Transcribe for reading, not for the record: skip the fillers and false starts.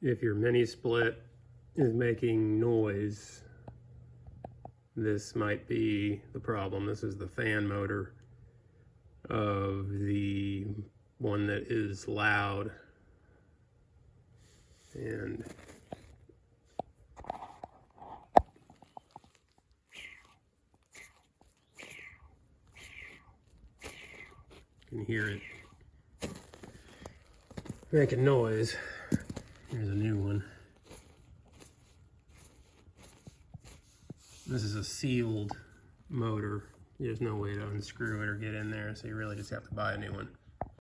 if your mini split is making noise, this might be the problem. This is the fan motor of the one that is loud. And you can hear it making noise. Here's a new one. This is a sealed motor. There's no way to unscrew it or get in there, so you really just have to buy a new one.